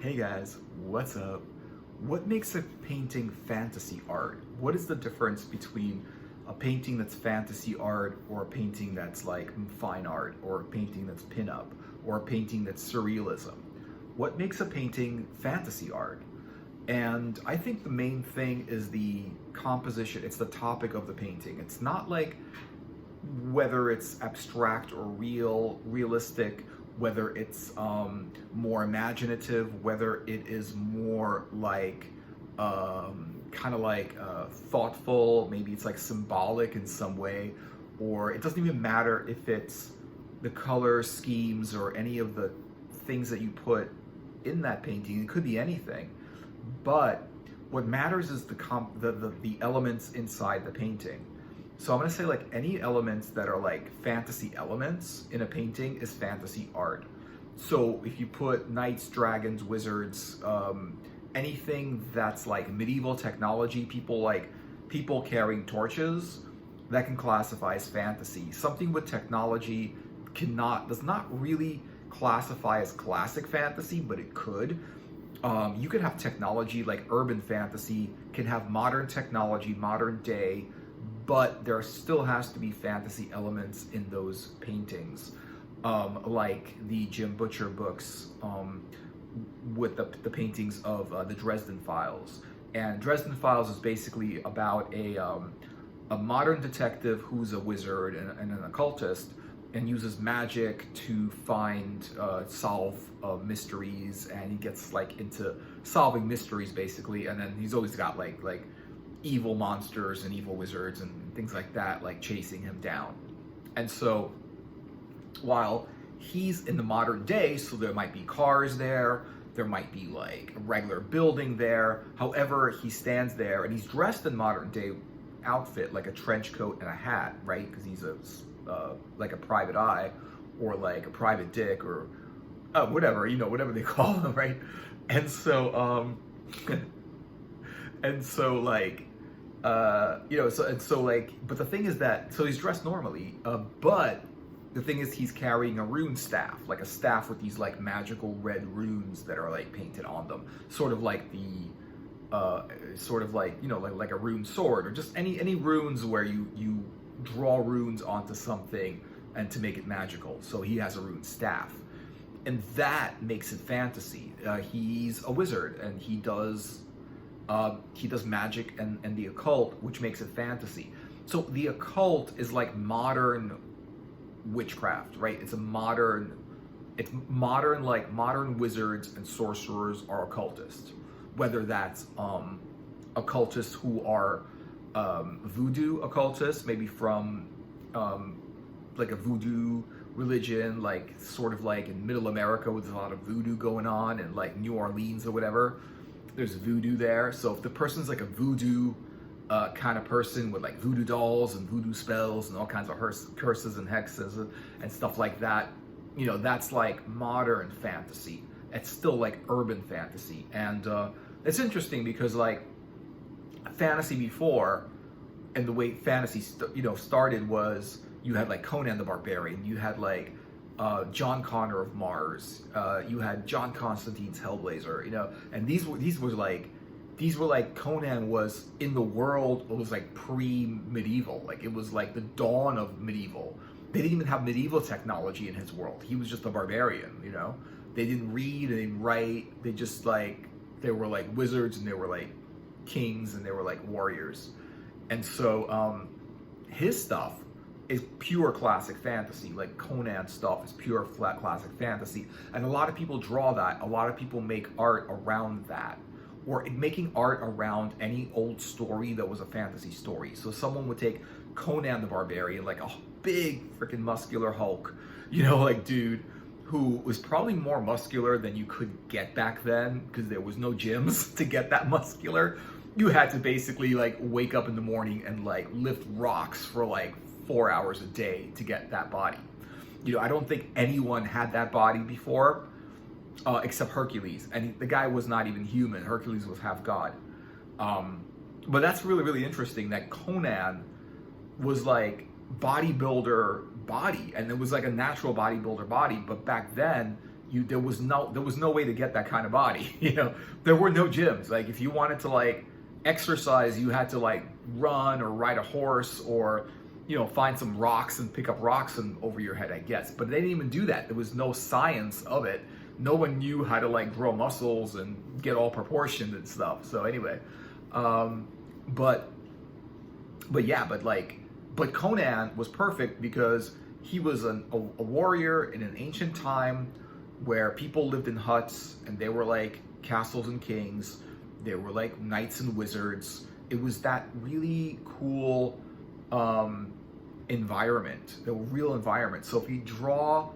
Hey guys, what's up? What makes a painting fantasy art? What is the difference between a painting that's fantasy art or a painting that's like fine art or a painting that's pinup or a painting that's surrealism? What makes a painting fantasy art? And I think the main thing is the composition. It's the topic of the painting. It's not like whether it's abstract or realistic, whether it's more imaginative, whether it is more like kind of like thoughtful, maybe it's like symbolic in some way, or it doesn't even matter if it's the color schemes or any of the things that you put in that painting. It could be anything, but what matters is the elements inside the painting. So I'm gonna say like any elements that are like fantasy elements in a painting is fantasy art. So if you put knights, dragons, wizards, anything that's like medieval technology, people carrying torches, that can classify as fantasy. Something with technology does not really classify as classic fantasy, but it could. You could have technology like urban fantasy can have modern technology, modern day, but there still has to be fantasy elements in those paintings, like the Jim Butcher books, with the paintings of the Dresden Files. And Dresden Files is basically about a modern detective who's a wizard and an occultist and uses magic to solve mysteries, and he gets like into solving mysteries basically, and then he's always got like evil monsters and evil wizards and things like that like chasing him down. And so while he's in the modern day, so there might be cars there might be like a regular building there, however he stands there and he's dressed in modern day outfit, like a trench coat and a hat, right? Because he's like a private eye or like a private dick or whatever, whatever they call them, right? And so and so like but the thing is that so he's dressed normally, but the thing is he's carrying a rune staff, like a staff with these like magical red runes that are like painted on them, sort of like like a rune sword, or just any runes where you draw runes onto something and to make it magical. So he has a rune staff, and that makes it fantasy. He's a wizard and he does magic and the occult, which makes it fantasy. So the occult is like modern witchcraft, right? It's modern like modern wizards and sorcerers are occultists, whether that's occultists who are voodoo occultists, maybe from like a voodoo religion, like sort of like in middle America with a lot of voodoo going on, and like New Orleans or whatever, there's voodoo there. So if the person's like a voodoo kind of person with like voodoo dolls and voodoo spells and all kinds of curses and hexes and stuff like that, that's like modern fantasy. It's still like urban fantasy. And it's interesting because like fantasy before, and the way fantasy started was you had like Conan the Barbarian, you had like John Connor of Mars, you had John Constantine's Hellblazer, and these were like Conan was in the world. It was like pre-medieval, like it was like the dawn of medieval. They didn't even have medieval technology in his world. He was just a barbarian, They didn't read, they didn't write. They were like wizards, and they were like kings, and they were like warriors. And so his stuff is pure classic fantasy. Like Conan stuff is pure flat classic fantasy. And a lot of people draw that. A lot of people make art around that, or making art around any old story that was a fantasy story. So someone would take Conan the Barbarian, like a big freaking muscular Hulk, like dude who was probably more muscular than you could get back then, because there was no gyms to get that muscular. You had to basically like wake up in the morning and like lift rocks for like 4 hours a day to get that body. I don't think anyone had that body before, except Hercules, and the guy was not even human. Hercules was half god. But that's really, really interesting that Conan was like bodybuilder body, and it was like a natural bodybuilder body, but back then there was no way to get that kind of body. There were no gyms. Like if you wanted to like exercise, you had to like run or ride a horse or find some rocks and pick up rocks and over your head, I guess. But they didn't even do that. There was no science of it. No one knew how to like grow muscles and get all proportioned and stuff. So anyway, but Conan was perfect because he was a warrior in an ancient time where people lived in huts and they were like castles and kings. They were like knights and wizards. It was that really cool environment, the real environment. So if you draw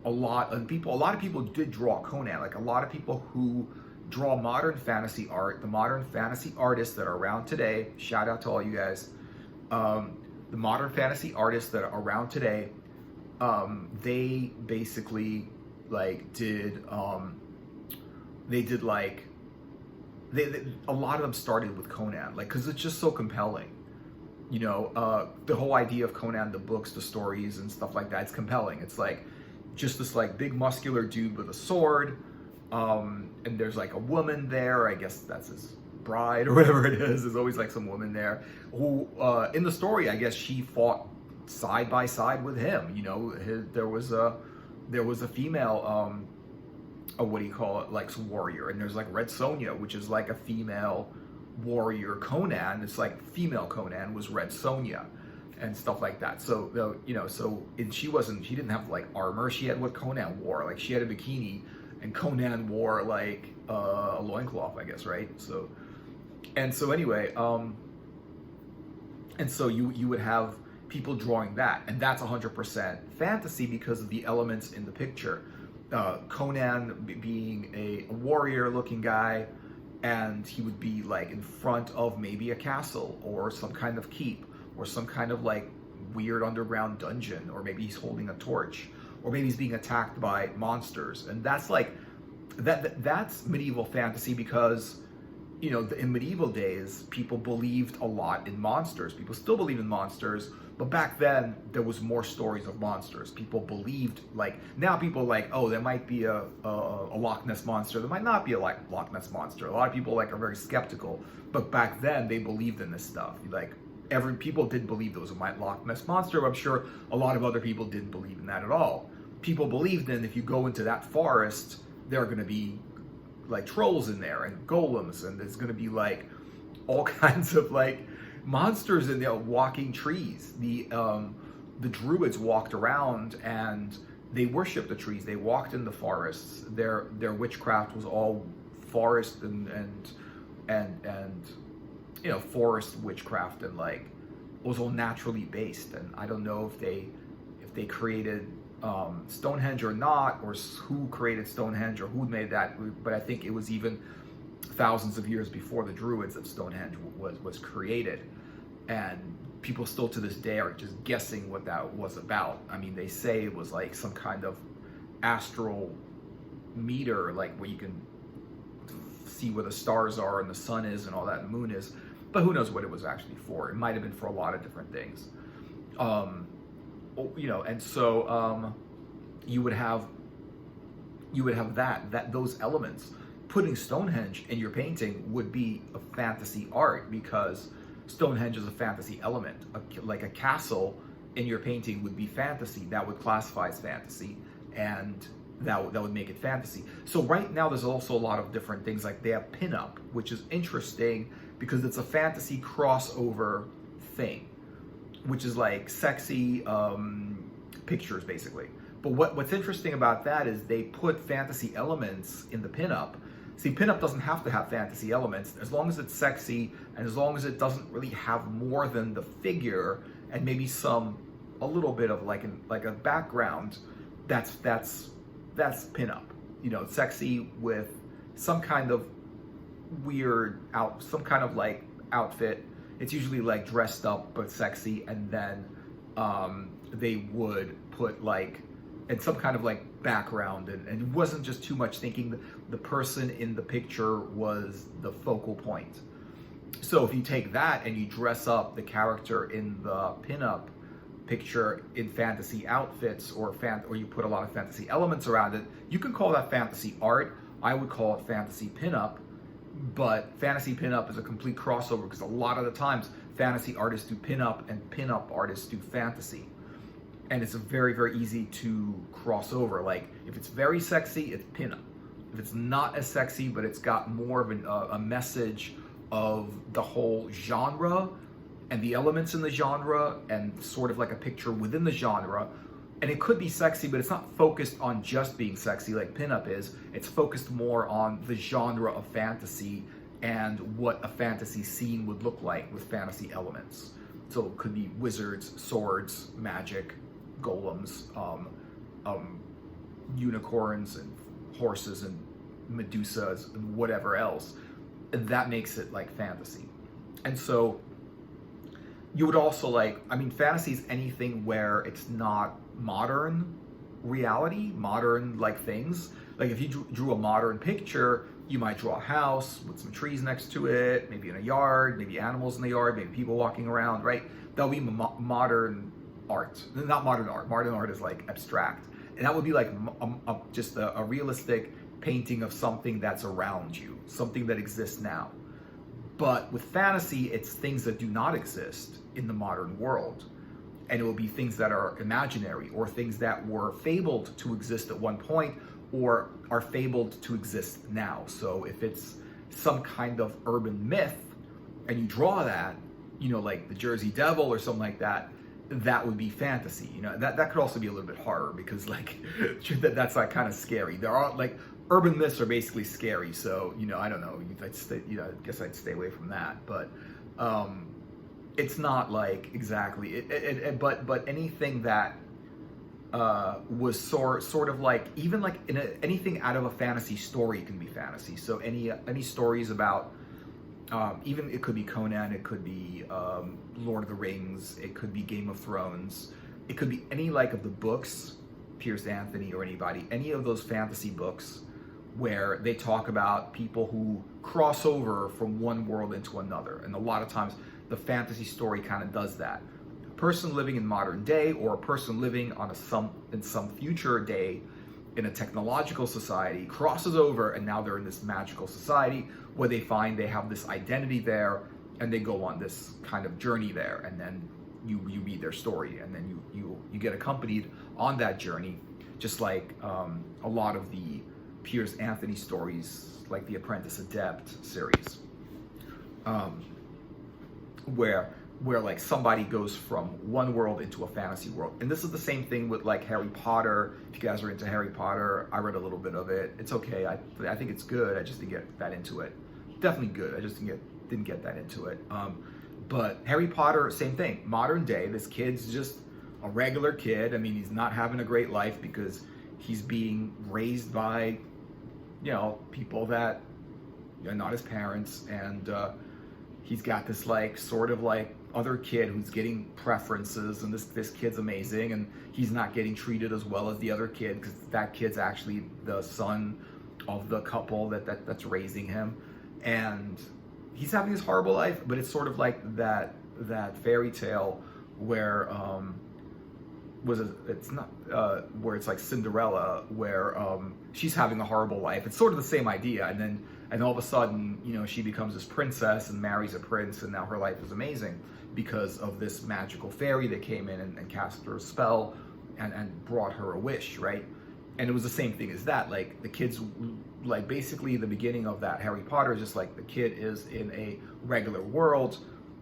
a lot of people did draw Conan. Like a lot of people who draw modern fantasy art, the modern fantasy artists that are around today, shout out to all you guys, the modern fantasy artists that are around today, they basically like did a lot of them started with Conan, like because it's just so compelling. The whole idea of Conan, the books, the stories and stuff like that, it's compelling. It's like just this like big muscular dude with a sword, and there's like a woman there, I guess that's his bride or whatever it is. There's always like some woman there who in the story, I guess she fought side by side with him. There was a female what do you call it, like warrior, and there's like Red Sonja, which is like a female warrior Conan. It's like female Conan was Red Sonja and stuff like that. So she didn't have like armor. She had what Conan wore. Like she had a bikini and Conan wore like a loincloth, I guess, right? So anyway, and so you would have people drawing that, and that's 100% fantasy because of the elements in the picture. Conan being a warrior looking guy, and he would be like in front of maybe a castle or some kind of keep or some kind of like weird underground dungeon, or maybe he's holding a torch, or maybe he's being attacked by monsters. And that's like that's medieval fantasy because in medieval days people believed a lot in monsters. People still believe in monsters, but back then there was more stories of monsters. People believed, like now people are like, oh, there might be a Loch Ness monster, there might not be a Loch Ness monster. A lot of people like are very skeptical, but back then they believed in this stuff. Like people did believe there was a Loch Ness monster, but I'm sure a lot of other people didn't believe in that at all. People believed in, if you go into that forest, there are going to be like trolls in there and golems, and there's going to be like all kinds of like monsters in there, walking trees. The druids walked around and they worshipped the trees. They walked in the forests. Their witchcraft was all forest and forest witchcraft, and like was all naturally based. And I don't know if they created Stonehenge or not, or who created Stonehenge or who made that, but I think it was even thousands of years before the Druids that Stonehenge was created. And people still to this day are just guessing what that was about. I mean, they say it was like some kind of astral meter, like where you can see where the stars are and the sun is and all that, and the moon is, but who knows what it was actually for. It might have been for a lot of different things. And so you would have those elements. Putting Stonehenge in your painting would be a fantasy art because Stonehenge is a fantasy element. Like a castle in your painting would be fantasy. That would classify as fantasy, and that would make it fantasy. So right now there's also a lot of different things. Like they have pinup, which is interesting because it's a fantasy crossover thing, which is like sexy pictures basically. But what's interesting about that is they put fantasy elements in the pinup. See, pinup doesn't have to have fantasy elements as long as it's sexy and as long as it doesn't really have more than the figure and maybe a little bit of like a background. That's pinup. Sexy with some kind of weird some kind of like outfit. It's usually like dressed up but sexy, and then they would put like and some kind of like background, and it wasn't just too much thinking. The person in the picture was the focal point. So if you take that and you dress up the character in the pinup picture in fantasy outfits, or you put a lot of fantasy elements around it, you can call that fantasy art. I would call it fantasy pinup, but fantasy pinup is a complete crossover because a lot of the times fantasy artists do pinup and pinup artists do fantasy. And it's very, very easy to cross over. Like, if it's very sexy, it's pinup. If it's not as sexy, but it's got more of a message of the whole genre and the elements in the genre and sort of like a picture within the genre. And it could be sexy, but it's not focused on just being sexy like pinup is. It's focused more on the genre of fantasy and what a fantasy scene would look like with fantasy elements. So it could be wizards, swords, magic, golems, unicorns and horses and Medusas and whatever else. And that makes it like fantasy. And so you would also fantasy is anything where it's not modern reality, modern like things. Like if you drew a modern picture, you might draw a house with some trees next to it, maybe in a yard, maybe animals in the yard, maybe people walking around, right? That'll be modern art. Not modern art. Modern art is like abstract. And that would be like just a realistic painting of something that's around you, something that exists now. But with fantasy, it's things that do not exist in the modern world. And it will be things that are imaginary, or things that were fabled to exist at one point, or are fabled to exist now. So if it's some kind of urban myth and you draw that, like the Jersey Devil or something like that, that would be fantasy. That could also be a little bit horror, because like that's like kind of scary. There are like urban myths are basically scary. So, I don't know, I guess I'd stay away from that. But it's not like exactly but anything that was sort of like, even like anything out of a fantasy story can be fantasy. So any stories about even it could be Conan, it could be Lord of the Rings, it could be Game of Thrones, it could be any like of the books, Piers Anthony or anybody, any of those fantasy books where they talk about people who cross over from one world into another. And a lot of times the fantasy story kind of does that. A person living in modern day, or a person living on in some future day in a technological society, crosses over, and now they're in this magical society where they find they have this identity there, and they go on this kind of journey there, and then you read their story, and then you get accompanied on that journey, just like a lot of the Piers Anthony stories, like the Apprentice Adept series, where like somebody goes from one world into a fantasy world. And this is the same thing with like Harry Potter. If you guys are into Harry Potter, I read a little bit of it. It's okay. I think it's good. I just didn't get that into it. Definitely good. I just didn't get that into it. But Harry Potter, same thing. Modern day, this kid's just a regular kid. I mean, he's not having a great life because he's being raised by, people that are not his parents, and he's got this like sort of like other kid who's getting preferences, and this kid's amazing, and he's not getting treated as well as the other kid because that kid's actually the son of the couple that's raising him, and he's having this horrible life. But it's sort of like that fairy tale where where it's like Cinderella, where she's having a horrible life. It's sort of the same idea, and all of a sudden, she becomes this princess and marries a prince, and now her life is amazing because of this magical fairy that came in and cast her a spell and brought her a wish, right? And it was the same thing as that. Like the kids, like basically the beginning of that Harry Potter is just like the kid is in a regular world,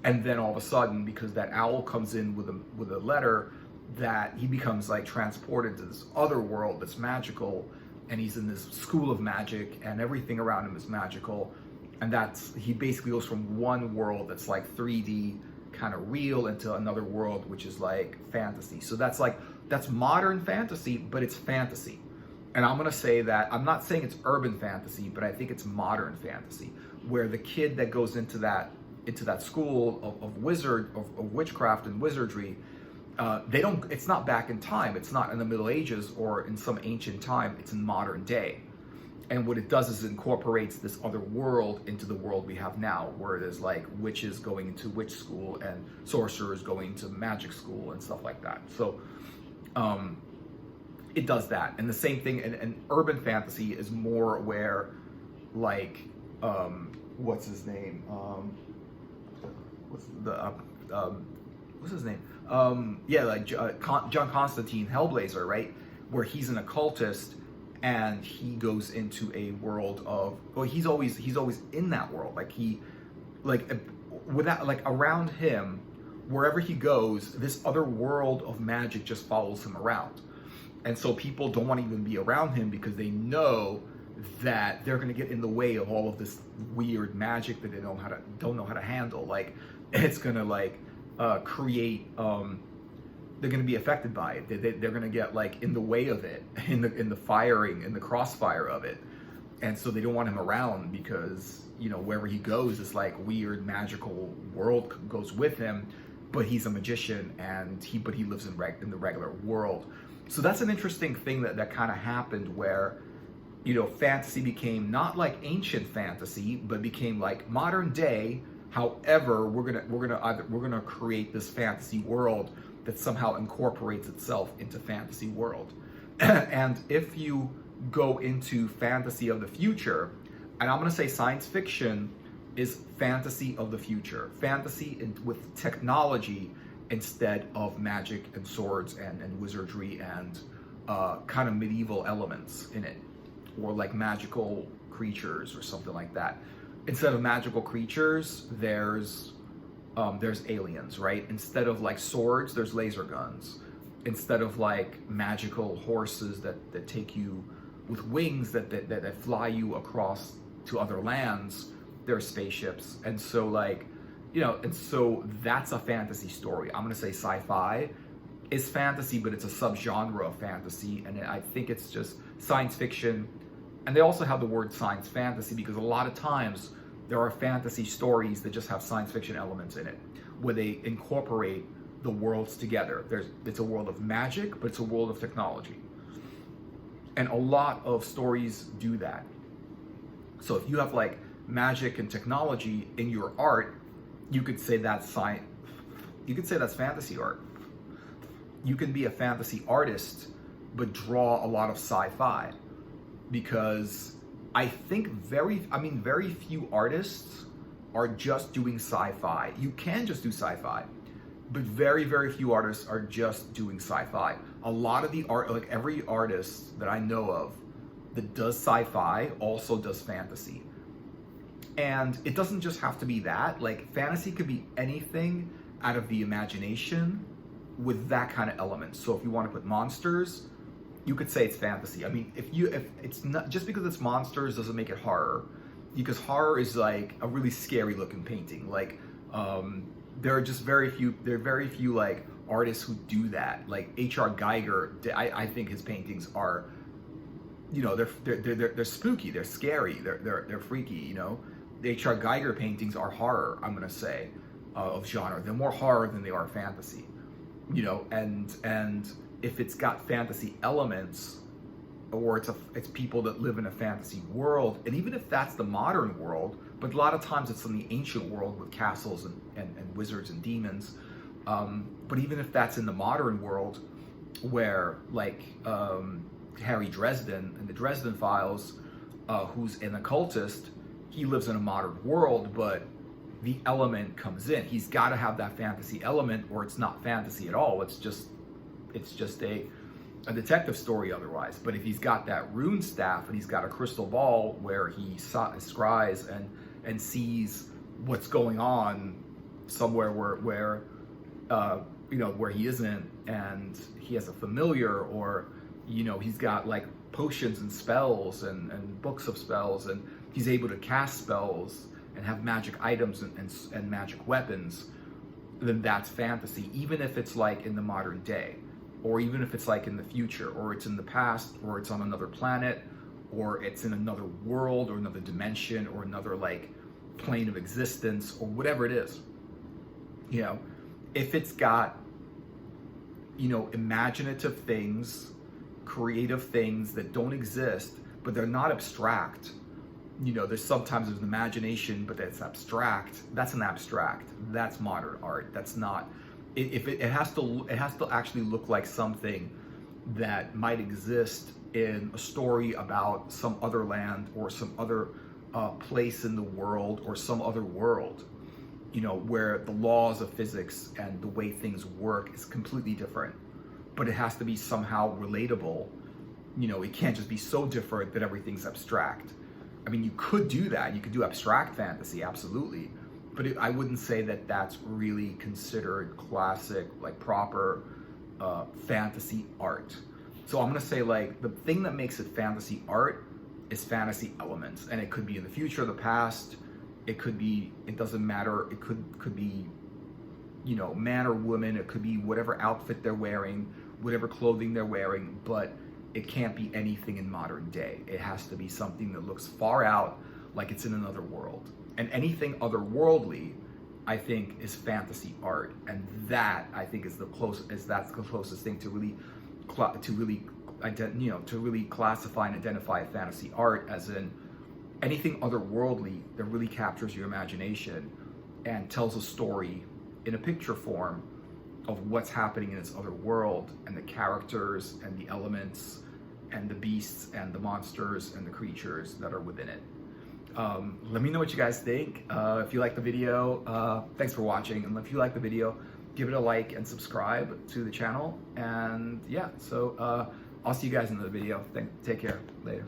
and then all of a sudden, because that owl comes in with a letter, that he becomes like transported to this other world that's magical, and he's in this school of magic, and everything around him is magical. And he basically goes from one world that's like 3D kind of real into another world which is like fantasy. So that's modern fantasy, but it's fantasy. And I'm gonna say that I'm not saying it's urban fantasy, but I think it's modern fantasy, where the kid that goes into that school of witchcraft and wizardry, it's not back in time. It's not in the Middle Ages or in some ancient time. It's in modern day. And what it does is it incorporates this other world into the world we have now, where there's like witches going into witch school and sorcerers going to magic school and stuff like that. So it does that. And the same thing, and urban fantasy is more where, like, what's his name? What's his name? Yeah, like John Constantine, Hellblazer, right? Where he's an occultist, and he goes into a world of, well, he's always in that world. Like without, like, around him, wherever he goes, this other world of magic just follows him around. And so people don't want to even be around him because they know that they're going to get in the way of all of this weird magic that they don't know how to handle. Like, it's going to, like, create, they're going to be affected by it. They're going to get, like, in the way of it, in the firing, in the crossfire of it. And so they don't want him around because, you know, wherever he goes, this, like, weird magical world goes with him. But he's a magician, and he lives in the regular world. So that's an interesting thing that kind of happened, where, you know, fantasy became not like ancient fantasy, but became like modern day. However, we're gonna create this fantasy world that somehow incorporates itself into fantasy world. And if you go into fantasy of the future, and I'm gonna say science fiction is fantasy of the future, fantasy with technology instead of magic and swords and wizardry and kind of medieval elements in it, or like magical creatures or something like that. Instead of magical creatures, there's aliens, right? Instead of like swords, there's laser guns. Instead of like magical horses that take you with wings that fly you across to other lands, there are spaceships. And so, like, you know, and so that's a fantasy story. I'm gonna say sci-fi is fantasy, but it's a subgenre of fantasy, and I think it's just science fiction. And they also have the word science fantasy because a lot of times there are fantasy stories that just have science fiction elements in it, where they incorporate the worlds together. It's a world of magic, but it's a world of technology. And a lot of stories do that. So if you have like magic and technology in your art, you could say that's science. You could say that's fantasy art. You can be a fantasy artist, but draw a lot of sci-fi, because I think very few artists are just doing sci-fi. You can just do sci-fi, but very, very few artists are just doing sci-fi. A lot of the art, like every artist that I know of that does sci-fi also does fantasy. And it doesn't just have to be that. Like, fantasy could be anything out of the imagination with that kind of element. So if you want to put monsters, you could say it's fantasy. I mean, if it's not, just because it's monsters doesn't make it horror, because horror is like a really scary looking painting. Like, there are very few like artists who do that. Like H.R. Geiger, I think his paintings are, you know, they're spooky, they're scary, they're freaky, you know. The H.R. Geiger paintings are horror, I'm gonna say, of genre. They're more horror than they are fantasy, you know. And if it's got fantasy elements, or it's people that live in a fantasy world, and even if that's the modern world, but a lot of times it's in the ancient world with castles and wizards and demons. But even if that's in the modern world, where like Harry Dresden in the Dresden Files, who's an occultist, he lives in a modern world, but the element comes in. He's got to have that fantasy element, or it's not fantasy at all. It's just a detective story otherwise. But if he's got that rune staff and he's got a crystal ball where he scries and sees what's going on somewhere where you know, where he isn't, and he has a familiar, or, you know, he's got like potions and spells and books of spells, and he's able to cast spells and have magic items and magic weapons, then that's fantasy, even if it's like in the modern day, or even if it's like in the future, or it's in the past, or it's on another planet, or it's in another world, or another dimension, or another like plane of existence, or whatever it is. You know, if it's got, you know, imaginative things, creative things that don't exist, but they're not abstract. You know, there's sometimes an imagination, but it's abstract. That's an abstract. That's modern art. That's not. If it has to actually look like something that might exist in a story about some other land or some other place in the world or some other world, you know, where the laws of physics and the way things work is completely different, but it has to be somehow relatable. You know, it can't just be so different that everything's abstract. I mean, you could do that. You could do abstract fantasy, absolutely. But I wouldn't say that that's really considered classic, like proper fantasy art. So I'm gonna say, like, the thing that makes it fantasy art is fantasy elements. And it could be in the future, the past, it could be, it doesn't matter. It could be, you know, man or woman. It could be whatever outfit they're wearing, whatever clothing they're wearing, but it can't be anything in modern day. It has to be something that looks far out, like it's in another world. And anything otherworldly, I think, is fantasy art, and that I think is the closest thing to really classify and identify fantasy art, as in anything otherworldly that really captures your imagination and tells a story in a picture form of what's happening in its other world, and the characters and the elements and the beasts and the monsters and the creatures that are within it. Let me know what you guys think. If you like the video, thanks for watching. And if you like the video, give it a like and subscribe to the channel. And yeah, so I'll see you guys in the video. Take care. Later.